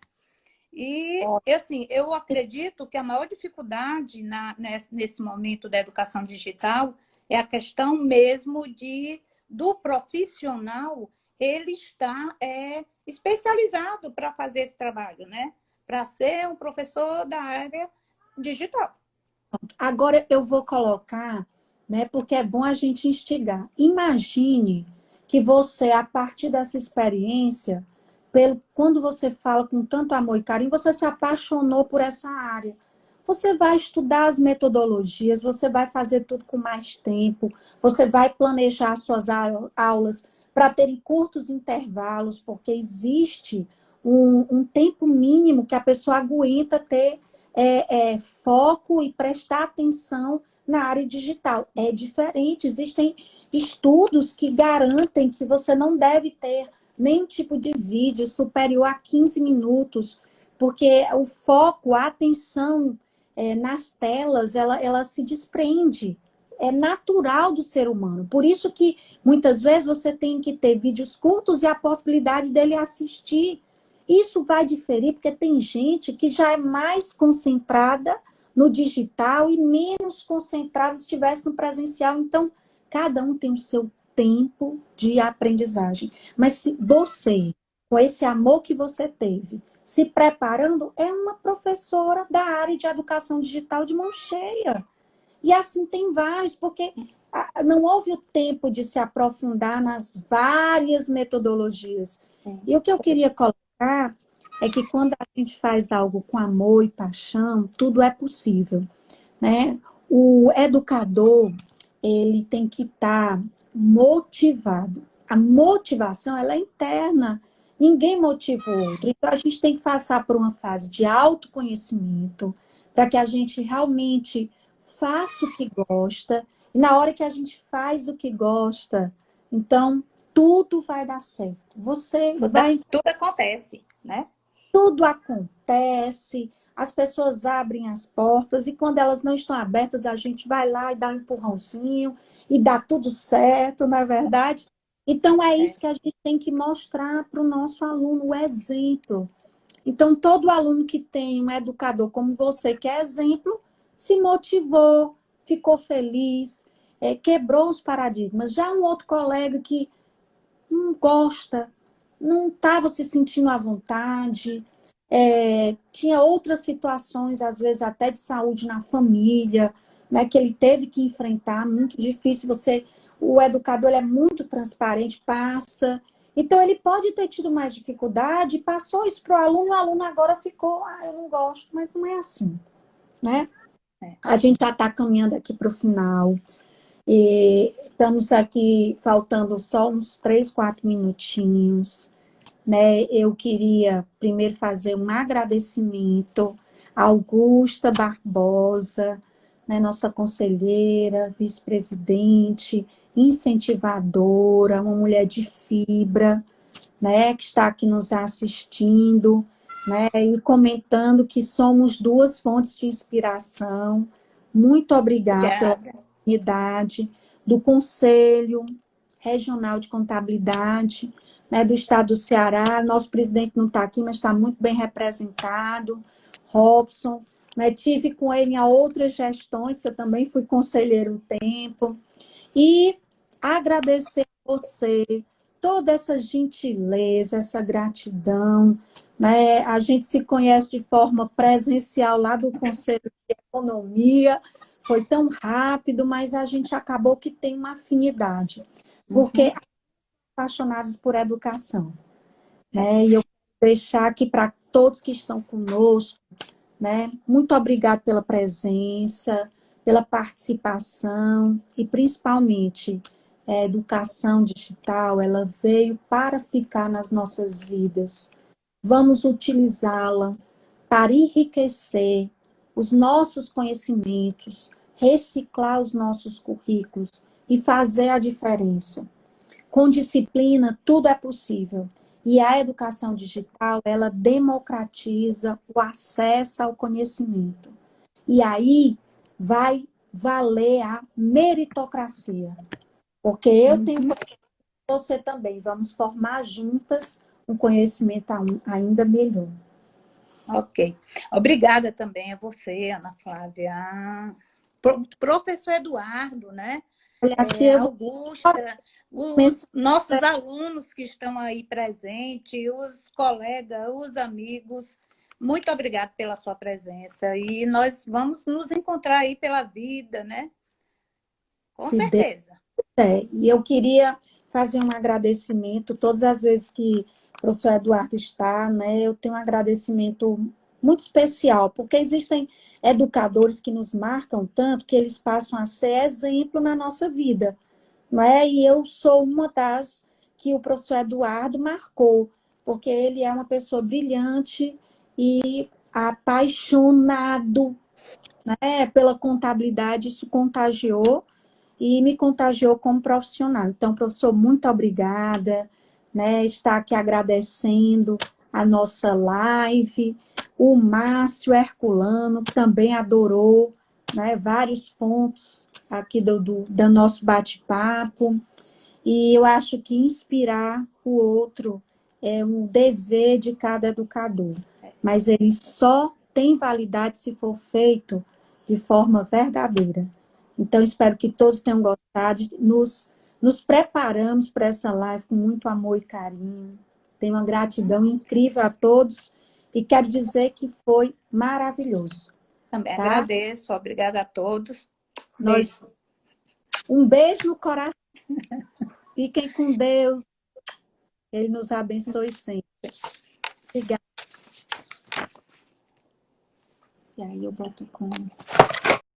E, assim, eu acredito que a maior dificuldade nesse momento da educação digital é a questão mesmo do profissional ele estar especializado para fazer esse trabalho, né? Para ser um professor da área digital. Agora eu vou colocar, né, porque é bom a gente instigar. Imagine que você, a partir dessa experiência, quando você fala com tanto amor e carinho, você se apaixonou por essa área. Você vai estudar as metodologias, você vai fazer tudo com mais tempo, você vai planejar suas aulas para terem curtos intervalos, porque existe um tempo mínimo que a pessoa aguenta ter foco e prestar atenção na área digital. É diferente, existem estudos que garantem que você não deve ter nenhum tipo de vídeo superior a 15 minutos, porque o foco, a atenção nas telas, ela se desprende. É natural do ser humano. Por isso que, muitas vezes, você tem que ter vídeos curtos e a possibilidade dele assistir. Isso vai diferir, porque tem gente que já é mais concentrada no digital e menos concentrada se estivesse no presencial. Então, cada um tem o seu tempo de aprendizagem. Mas se você, com esse amor que você teve, se preparando, é uma professora da área de educação digital de mão cheia. E assim tem vários, porque não houve o tempo de se aprofundar nas várias metodologias. E o que eu queria colocar é que quando a gente faz algo com amor e paixão, tudo é possível, né? O educador, ele tem que estar motivado. A motivação, ela é interna. Ninguém motiva o outro. Então, a gente tem que passar por uma fase de autoconhecimento, para que a gente realmente faça o que gosta. E na hora que a gente faz o que gosta, então, tudo vai dar certo. Você vai... Tudo acontece, né? Tudo acontece, as pessoas abrem as portas e quando elas não estão abertas, a gente vai lá e dá um empurrãozinho e dá tudo certo, não é verdade? Então, é isso que a gente tem que mostrar para o nosso aluno, o exemplo. Então, todo aluno que tem um educador como você, que é exemplo, se motivou, ficou feliz, quebrou os paradigmas. Já um outro colega que não gosta, não estava se sentindo à vontade, tinha outras situações, às vezes até de saúde na família, né, que ele teve que enfrentar, muito difícil. O educador ele é muito transparente, passa. Então, ele pode ter tido mais dificuldade, passou isso para o aluno agora ficou, eu não gosto, mas não é assim, né? A gente já está caminhando aqui para o final. E estamos aqui faltando só uns 3, 4 minutinhos, né? Eu queria primeiro fazer um agradecimento a Augusta Barbosa, né? Nossa conselheira, vice-presidente, incentivadora, uma mulher de fibra, né? Que está aqui nos assistindo, né? E comentando que somos duas fontes de inspiração. Muito obrigada pela oportunidade do Conselho Regional de Contabilidade, né, do Estado do Ceará. Nosso presidente não está aqui, mas está muito bem representado, Robson. Né, tive com ele em outras gestões, que eu também fui conselheiro um tempo. E agradecer a você, toda essa gentileza, essa gratidão. Né? A gente se conhece de forma presencial lá do Conselho de Economia, foi tão rápido, mas a gente acabou que tem uma afinidade, porque apaixonados por educação. Né? E eu vou deixar aqui para todos que estão conosco, né? Muito obrigada pela presença, pela participação e principalmente a educação digital, ela veio para ficar nas nossas vidas. Vamos utilizá-la para enriquecer os nossos conhecimentos, reciclar os nossos currículos e fazer a diferença. Com disciplina, tudo é possível. E a educação digital, ela democratiza o acesso ao conhecimento. E aí vai valer a meritocracia. Porque eu tenho você também. Vamos formar juntas um conhecimento ainda melhor. Ok. Obrigada também a você, Ana Flávia. Professor Eduardo, né? Aqui Augusta, os nossos alunos que estão aí presentes, os colegas, os amigos, muito obrigada pela sua presença. E nós vamos nos encontrar aí pela vida, né? Com certeza. E eu queria fazer um agradecimento todas as vezes que o professor Eduardo está, né? Eu tenho um agradecimento muito especial, porque existem educadores que nos marcam tanto que eles passam a ser exemplo na nossa vida, não é? E eu sou uma das que o professor Eduardo marcou, porque ele é uma pessoa brilhante e apaixonado, né, pela contabilidade. Isso contagiou e me contagiou como profissional. Então, professor, muito obrigada, né, está aqui agradecendo a nossa live. O Márcio Herculano também adorou, né, vários pontos aqui do nosso bate-papo. E eu acho que inspirar o outro é um dever de cada educador, mas ele só tem validade se for feito de forma verdadeira. Então, espero que todos tenham gostado. Nos preparamos para essa live com muito amor e carinho. Tenho uma gratidão incrível a todos e quero dizer que foi maravilhoso. Também Tá? agradeço, obrigada a todos. Nós, Beijo. um beijo no coração. Fiquem com Deus. Ele nos abençoe sempre. Obrigada. E aí eu volto com...